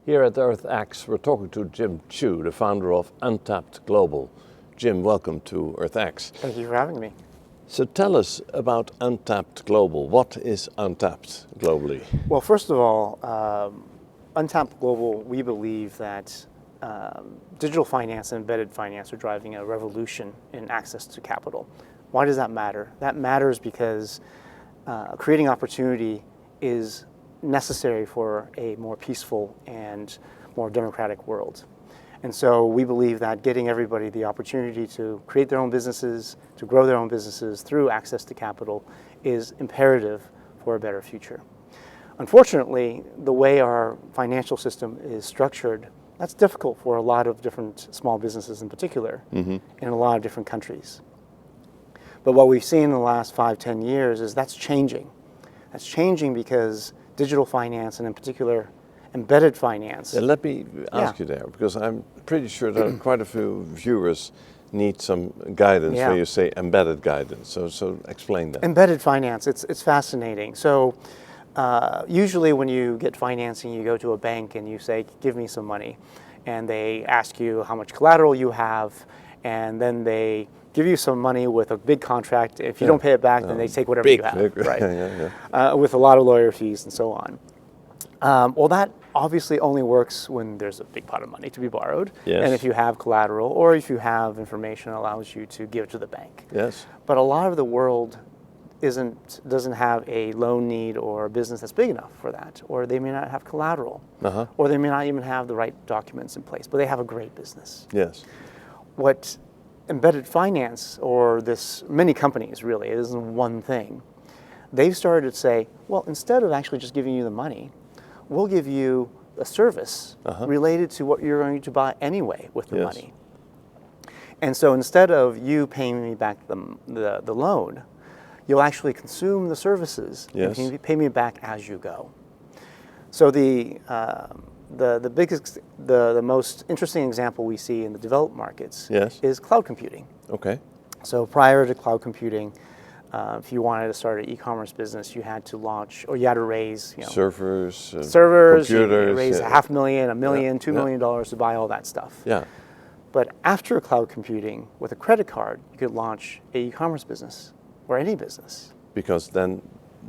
Here at EarthX, we're talking to Jim Chu, the founder of Untapped Global. Jim, welcome to EarthX. Thank you for having me. So tell us about Untapped Global. What is Untapped globally? Well, first of all, Untapped Global, we believe that digital finance and embedded finance are driving a revolution in access to capital. Why does that matter? That matters because creating opportunity is necessary for a more peaceful and more democratic world. And so we believe that getting everybody the opportunity to create their own businesses, to grow their own businesses through access to capital is imperative for a better future. Unfortunately, the way our financial system is structured, that's difficult for a lot of different small businesses in particular, in a lot of different countries. But what we've seen in the last 5-10 years is that's changing. That's changing because digital finance, and in particular embedded finance. Let me ask you there, because I'm pretty sure that quite a few viewers need some guidance when you say embedded guidance. So explain that. Embedded finance, it's fascinating. So usually when you get financing, you go to a bank and you say, give me some money. And they ask you how much collateral you have, and then they give you some money with a big contract. If you don't pay it back, then they take whatever you have, right? With a lot of lawyer fees and so on. Well, that obviously only works when there's a big pot of money to be borrowed, and if you have collateral or if you have information that allows you to give to the bank. But a lot of the world doesn't have a loan need or a business that's big enough for that, or they may not have collateral, or they may not even have the right documents in place, but they have a great business. What embedded finance, or many companies really, it isn't one thing. They've started to say, well, instead of actually just giving you the money, we'll give you a service related to what you're going to buy anyway with the money. And so instead of you paying me back the loan, you'll actually consume the services and pay me back as you go. So the most interesting example we see in the developed markets is cloud computing. So prior to cloud computing, if you wanted to start an e-commerce business, you had to launch, or you had to raise servers, computers, you raise $500,000, $1 million, $2 million to buy all that stuff. But after cloud computing, with a credit card, you could launch an e-commerce business or any business. Because then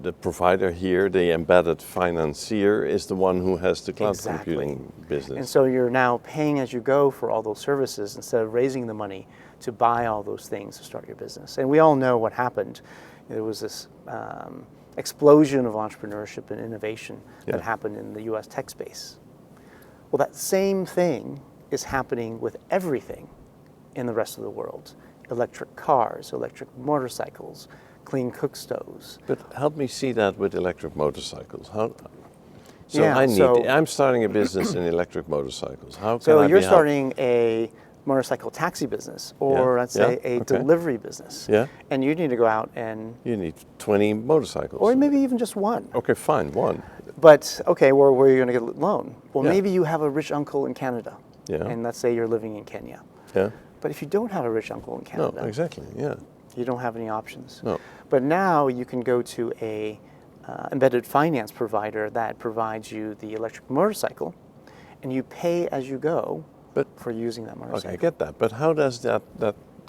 the provider here, the embedded financier, is the one who has the cloud computing business. And so you're now paying as you go for all those services instead of raising the money to buy all those things to start your business. And we all know what happened. There was this explosion of entrepreneurship and innovation that happened in the US tech space. Well, that same thing is happening with everything in the rest of the world. Electric cars, electric motorcycles, clean cook stoves. But help me see that with electric motorcycles. I'm starting a business in electric motorcycles. How can I be So you're starting a motorcycle taxi business, or let's say a delivery business. And you need to go out and... You need 20 motorcycles. Or maybe even just one. Okay, fine, one. But, okay, where are you going to get a loan? Well, maybe you have a rich uncle in Canada. And let's say you're living in Kenya. But if you don't have a rich uncle in Canada... No, exactly, you don't have any options. No. But now you can go to a embedded finance provider that provides you the electric motorcycle, and you pay as you go for using that motorcycle. Okay, I get that. But how does that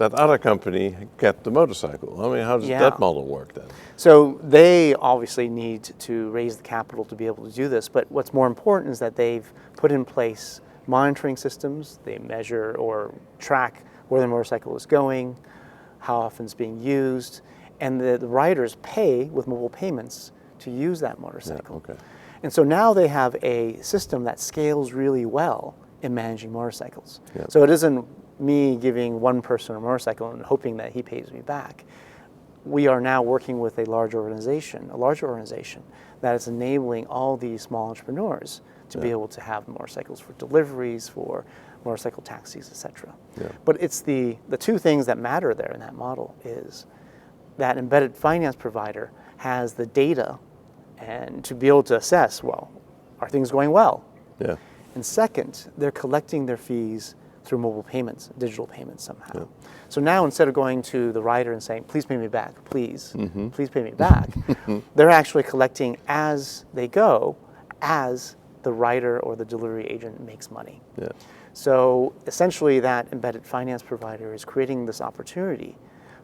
other company get the motorcycle? I mean, how does that model work then? So they obviously need to raise the capital to be able to do this, but what's more important is that they've put in place monitoring systems. They measure or track where the motorcycle is going, how often it's being used, and the riders pay with mobile payments to use that motorcycle. And so now they have a system that scales really well in managing motorcycles. So it isn't me giving one person a motorcycle and hoping that he pays me back. We are now working with a large organization that is enabling all these small entrepreneurs to be able to have motorcycles for deliveries, for motorcycle taxis, etc. But it's the two things that matter there in that model is that embedded finance provider has the data and to be able to assess, well, are things going well? And second, they're collecting their fees through mobile payments, digital payments somehow. So now instead of going to the rider and saying, please pay me back, please pay me back, they're actually collecting as they go, as the writer or the delivery agent makes money. Yeah. So essentially that embedded finance provider is creating this opportunity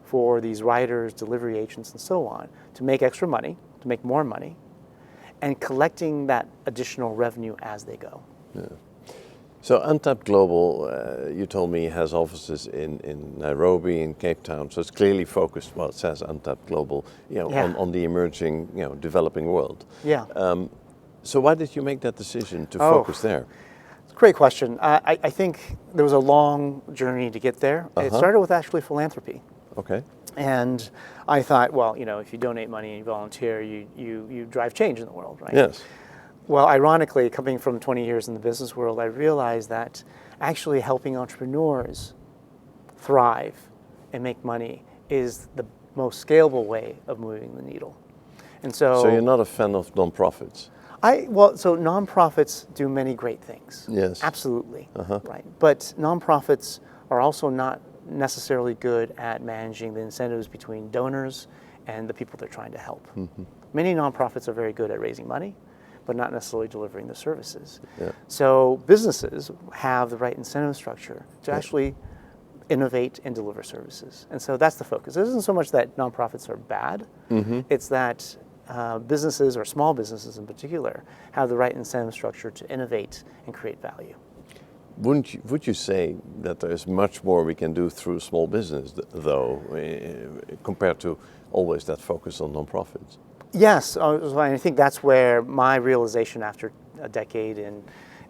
for these writers, delivery agents, and so on to make extra money, to make more money, and collecting that additional revenue as they go. Yeah. So Untapped Global, you told me, has offices in Nairobi, in Cape Town. So it's clearly focused. Well, it says Untapped Global, on the emerging, developing world. Yeah. So why did you make that decision to focus there? It's a great question. I think there was a long journey to get there. It started with actually philanthropy. Okay. And I thought, well, if you donate money and you volunteer, you drive change in the world, right? Yes. Well, ironically, coming from 20 years in the business world, I realized that actually helping entrepreneurs thrive and make money is the most scalable way of moving the needle. And so you're not a fan of nonprofits? So nonprofits do many great things. Yes. Absolutely. Right. But nonprofits are also not necessarily good at managing the incentives between donors and the people they're trying to help. Many nonprofits are very good at raising money, but not necessarily delivering the services. Yeah. So businesses have the right incentive structure to actually innovate and deliver services. And so that's the focus. It isn't so much that nonprofits are bad, it's that businesses, or small businesses in particular, have the right incentive structure to innovate and create value. Would you say that there is much more we can do through small business, though, compared to always that focus on nonprofits? Yes, I think that's where my realization after a decade in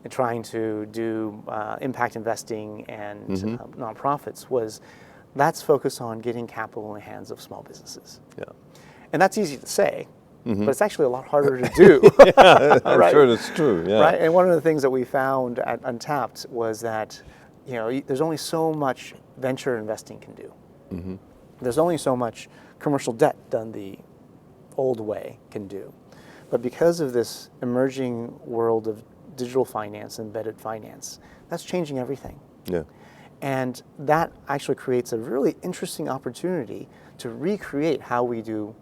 trying to do impact investing and nonprofits was, let's focus on getting capital in the hands of small businesses. Yeah. And that's easy to say, but it's actually a lot harder to do. Yeah, I'm sure that's true. Yeah. Right. And one of the things that we found at Untapped was that there's only so much venture investing can do. There's only so much commercial debt done the old way can do. But because of this emerging world of digital finance, embedded finance, that's changing everything. Yeah. And that actually creates a really interesting opportunity to recreate how we do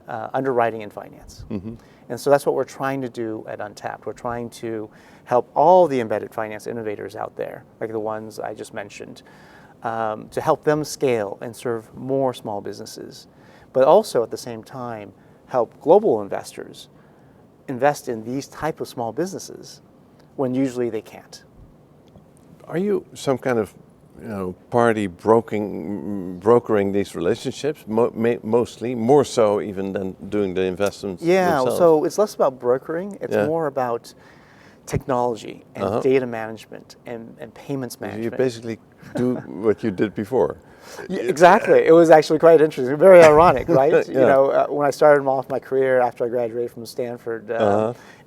underwriting and finance. And so that's what we're trying to do at Untapped. We're trying to help all the embedded finance innovators out there, like the ones I just mentioned, to help them scale and serve more small businesses, but also at the same time help global investors invest in these type of small businesses when usually they can't. Are you some kind of party brokering these relationships, mostly, more so even than doing the investments themselves? So it's less about brokering, it's more about technology and data management and payments management. You basically do what you did before. Yeah, exactly. It was actually quite interesting, very ironic, right? When I started off my career after I graduated from Stanford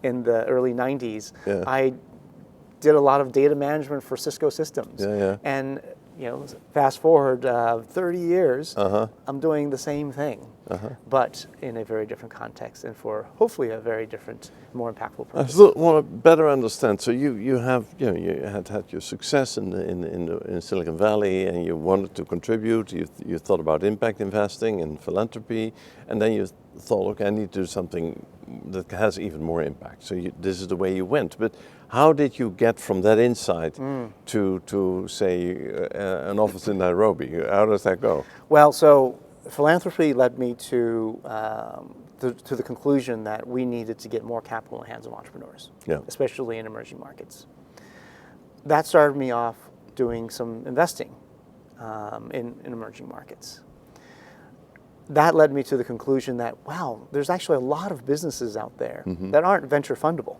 in the early 90s, I did a lot of data management for Cisco systems. And fast forward 30 years, I'm doing the same thing, but in a very different context and for hopefully a very different, more impactful purpose. I still want to better understand. So you had your success in Silicon Valley, and you wanted to contribute. You thought about impact investing and philanthropy, and then you thought, okay, I need to do something that has even more impact. So this is the way you went. But how did you get from that insight to say an office in Nairobi? How does that go? Well, so philanthropy led me to the conclusion that we needed to get more capital in the hands of entrepreneurs, especially in emerging markets. That started me off doing some investing in emerging markets. That led me to the conclusion that, wow, there's actually a lot of businesses out there that aren't venture fundable,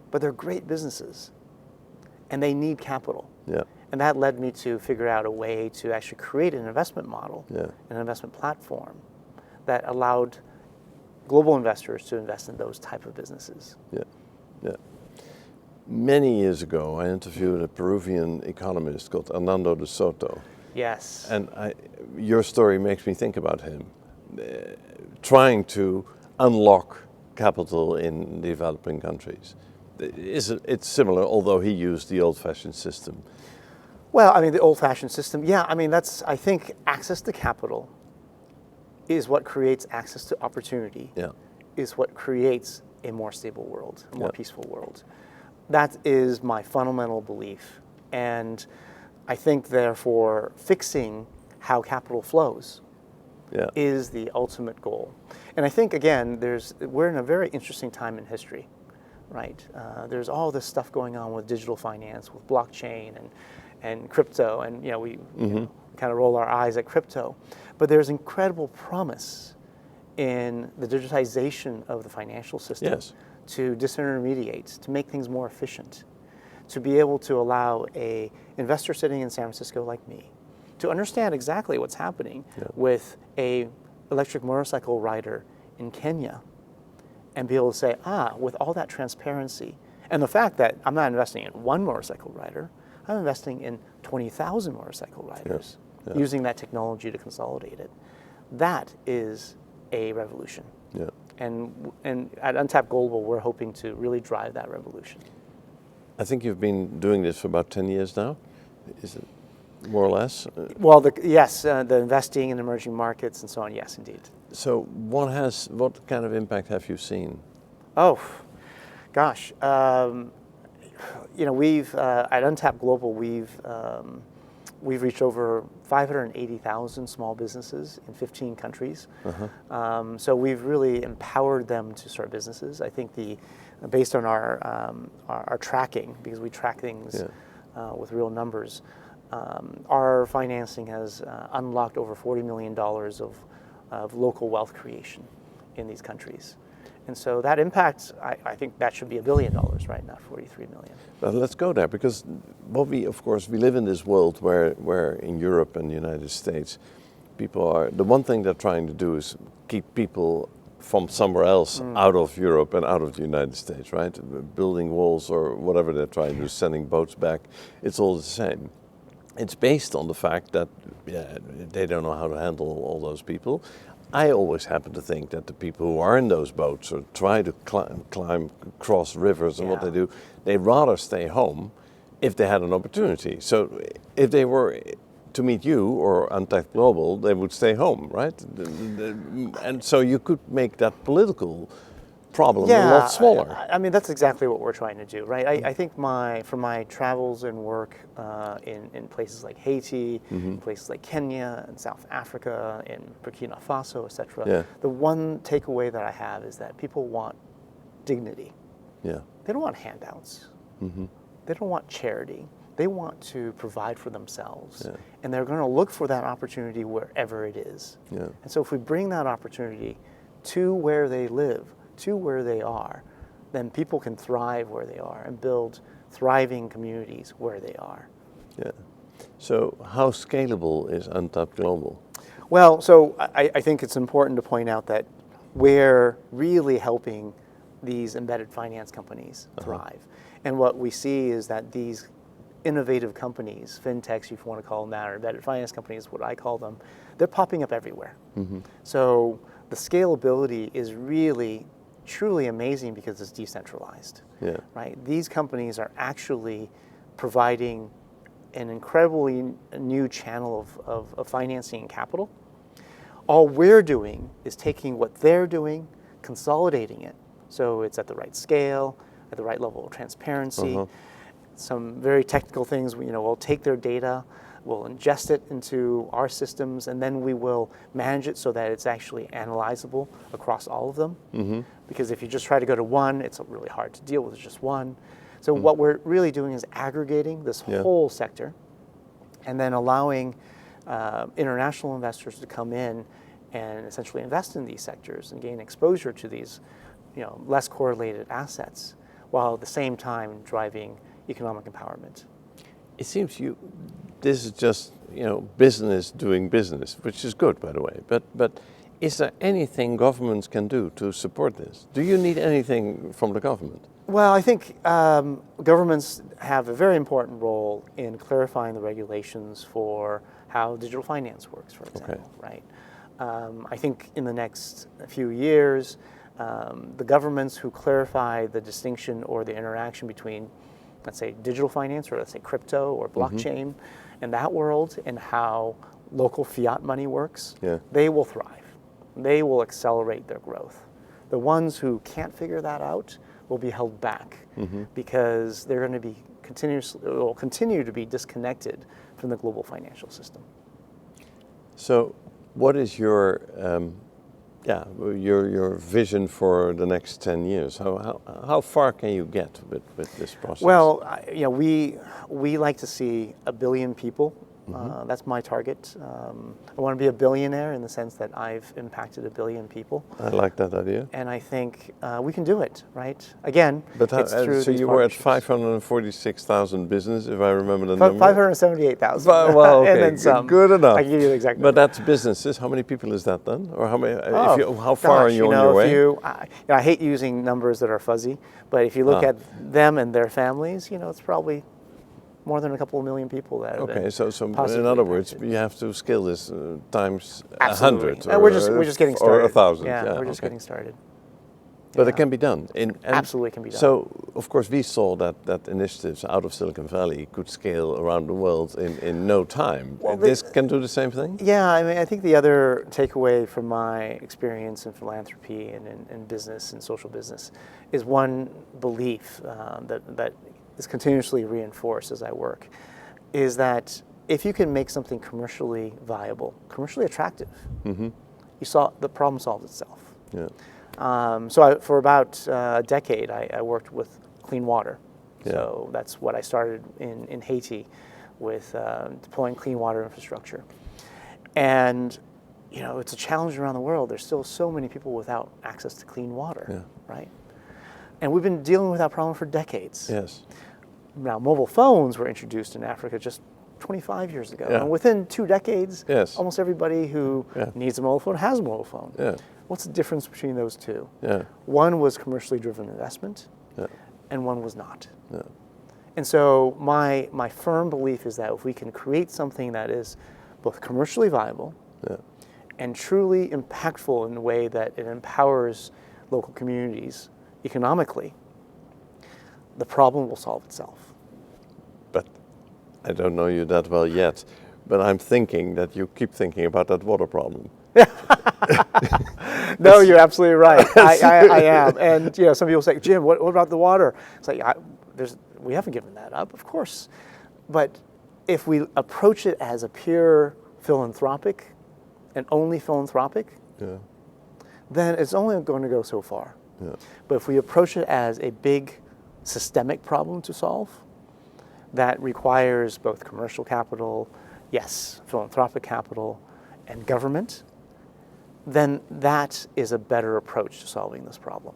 but they're great businesses, and they need capital. And that led me to figure out a way to actually create an investment model, an investment platform that allowed global investors to invest in those type of businesses. Many years ago, I interviewed a Peruvian economist called Hernando de Soto. Yes. And your story makes me think about him, trying to unlock capital in developing countries. It's similar, although he used the old-fashioned system. Well, I mean, the old-fashioned system, I think access to capital is what creates access to opportunity, is what creates a more stable world, a more peaceful world. That is my fundamental belief. And I think, therefore, fixing how capital flows is the ultimate goal. And I think, again, we're in a very interesting time in history, right? There's all this stuff going on with digital finance, with blockchain and crypto, and we kind of roll our eyes at crypto. But there's incredible promise in the digitization of the financial system to disintermediate, to make things more efficient, to be able to allow a investor sitting in San Francisco like me to understand exactly what's happening with a electric motorcycle rider in Kenya, and be able to say, with all that transparency, and the fact that I'm not investing in one motorcycle rider, I'm investing in 20,000 motorcycle riders using that technology to consolidate it. That is a revolution. And at Untapped Global, we're hoping to really drive that revolution. I think you've been doing this for about 10 years now. Is it more or less? Well, the investing in emerging markets and so on, yes, indeed. So what kind of impact have you seen? Oh, gosh. We've at Untapped Global, we've reached over 580,000 small businesses in 15 countries. So we've really empowered them to start businesses. I think based on our tracking, because we track things with real numbers, our financing has unlocked over $40 million of local wealth creation in these countries. And so that impact, I think that should be $1 billion, right, not 43 million. Well, let's go there, because we live in this world where in Europe and the United States, the one thing they're trying to do is keep people from somewhere else out of Europe and out of the United States, right? Building walls or whatever they're trying to do, sending boats back, it's all the same. It's based on the fact that they don't know how to handle all those people. I always happen to think that the people who are in those boats or try to cross rivers and what they do, they'd rather stay home if they had an opportunity. So if they were to meet you or Untapped Global, they would stay home, right? And so you could make that political problem a lot smaller. I mean, that's exactly what we're trying to do, right? I think from my travels and work in places like Haiti, places like Kenya and South Africa, in Burkina Faso, etc. The one takeaway that I have is that people want dignity. They don't want handouts. They don't want charity. They want to provide for themselves. And they're going to look for that opportunity wherever it is. And so if we bring that opportunity to where they live, to where they are, then people can thrive where they are and build thriving communities where they are. So how scalable is Untapped Global? Well, so I think it's important to point out that we're really helping these embedded finance companies thrive. And what we see is that these innovative companies, fintechs, if you want to call them that, or embedded finance companies, what I call them, they're popping up everywhere. So the scalability is really truly amazing because it's decentralized. Right? These companies are actually providing an incredibly new channel of financing and capital. All we're doing is taking what they're doing, consolidating it, so it's at the right scale, at the right level of transparency. Some very technical things, we'll take their data, we'll ingest it into our systems, and then we will manage it so that it's actually analyzable across all of them. Because if you just try to go to one, it's really hard to deal with just one. So what we're really doing is aggregating this whole sector, and then allowing international investors to come in and essentially invest in these sectors and gain exposure to these less correlated assets, while at the same time driving economic empowerment. It seems this is just business doing business, which is good, by the way. But is there anything governments can do to support this? Do you need anything from the government? Well, I think governments have a very important role in clarifying the regulations for how digital finance works, for example. Right? I think in the next few years, the governments who clarify the distinction or the interaction between, let's say, digital finance, or let's say crypto or blockchain, in that world, and how local fiat money works, they will thrive. They will accelerate their growth. The ones who can't figure that out will be held back because they're going to be will continue to be disconnected from the global financial system. So, what is your your vision for the next 10 years? How far can you get with this process? Well, we like to see 1 billion people. That's my target. I want to be a billionaire in the sense that I've impacted 1 billion people. I like that idea. And I think we can do it, right? Again, but it's through so these you were at partnerships. 546,000 business, if I remember the number. 578,000. Well, okay, and then some. good enough. I can give you the exact number. But that's businesses. How many people is that then? Or how many? How far Gosh, are you on your way? I hate using numbers that are fuzzy, but if you look at them and their families, it's probably more than a couple of million people that have been so positively in other words, impacted. you have to scale this times Absolutely. 100. And we're just getting started. Or 1,000. Yeah, we're just getting started. But it can be done. Absolutely can be done. So, of course, we saw that initiatives out of Silicon Valley could scale around the world in no time. Well, this can do the same thing? Yeah, I mean, I think the other takeaway from my experience in philanthropy and in business and social business is one belief that is continuously reinforced as I work, is that if you can make something commercially viable, commercially attractive, the problem solves itself. Yeah. So for about a decade, I worked with clean water. Yeah. So that's what I started in Haiti with deploying clean water infrastructure. And, it's a challenge around the world. There's still so many people without access to clean water, right? And we've been dealing with that problem for decades. Yes. Now, mobile phones were introduced in Africa just 25 years ago. Yeah. And within 2 decades, Yes. almost everybody who needs a mobile phone has a mobile phone. Yeah. What's the difference between those two? Yeah. One was commercially driven investment, Yeah. and one was not. Yeah. And so my firm belief is that if we can create something that is both commercially viable and truly impactful in a way that it empowers local communities economically, the problem will solve itself. But I don't know you that well yet, but I'm thinking that you keep thinking about that water problem. No, you're absolutely right. I am. And some people say, Jim, what about the water? It's like, we haven't given that up, of course. But if we approach it as a pure philanthropic and only philanthropic, then it's only going to go so far. Yeah. But if we approach it as a big systemic problem to solve that requires both commercial capital, yes, philanthropic capital, and government, then that is a better approach to solving this problem.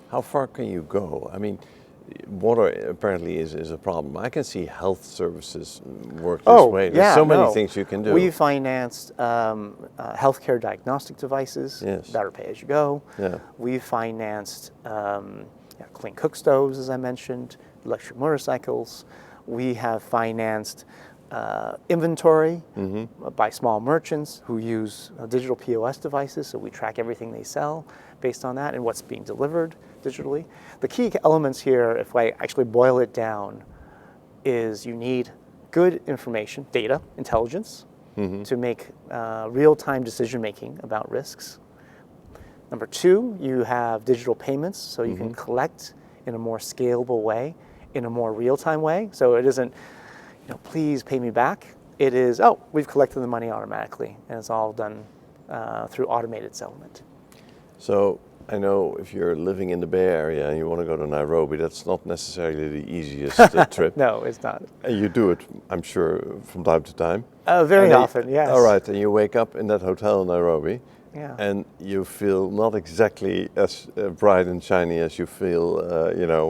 How far can you go? I mean, water apparently is a problem. I can see health services work this way. There's so many things you can do. We financed healthcare diagnostic devices that are pay-as-you-go. Yeah. We financed clean cook stoves, as I mentioned, electric motorcycles. We have financed inventory by small merchants who use digital POS devices, so we track everything they sell based on that and what's being delivered digitally. The key elements here, if I actually boil it down, is you need good information, data, intelligence, to make real-time decision-making about risks. Number 2, you have digital payments, so you can collect in a more scalable way, in a more real-time way. So it isn't, please pay me back. It is, we've collected the money automatically, and it's all done through automated settlement. So I know if you're living in the Bay Area and you want to go to Nairobi, that's not necessarily the easiest trip. No, it's not. And you do it, I'm sure, from time to time. Very often, yes. All right, and you wake up in that hotel in Nairobi, Yeah. and you feel not exactly as bright and shiny as you feel,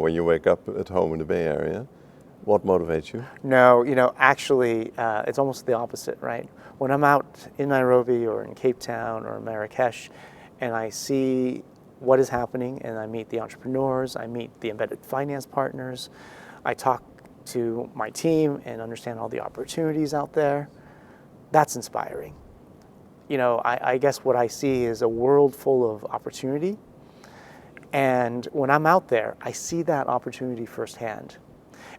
when you wake up at home in the Bay Area. What motivates you? No, actually, it's almost the opposite, right? When I'm out in Nairobi or in Cape Town or Marrakesh, and I see what is happening, and I meet the entrepreneurs, I meet the embedded finance partners, I talk to my team and understand all the opportunities out there, that's inspiring. I guess what I see is a world full of opportunity, and when I'm out there, I see that opportunity firsthand.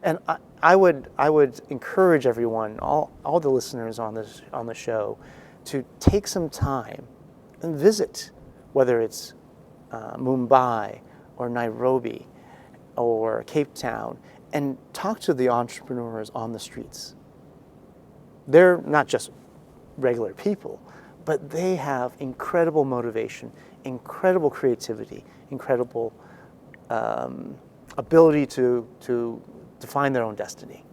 And I would encourage everyone, all the listeners on the show, to take some time and visit, whether it's Mumbai or Nairobi or Cape Town and talk to the entrepreneurs on the streets. They're not just regular people, but they have incredible motivation, incredible creativity, incredible ability to find their own destiny.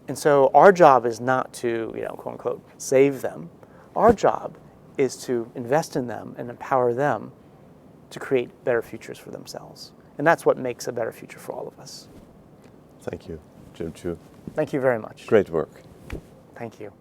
And so our job is not to, quote unquote, save them. Our job is to invest in them and empower them to create better futures for themselves. And that's what makes a better future for all of us. Thank you, Jim Chu. Thank you very much. Great work. Thank you.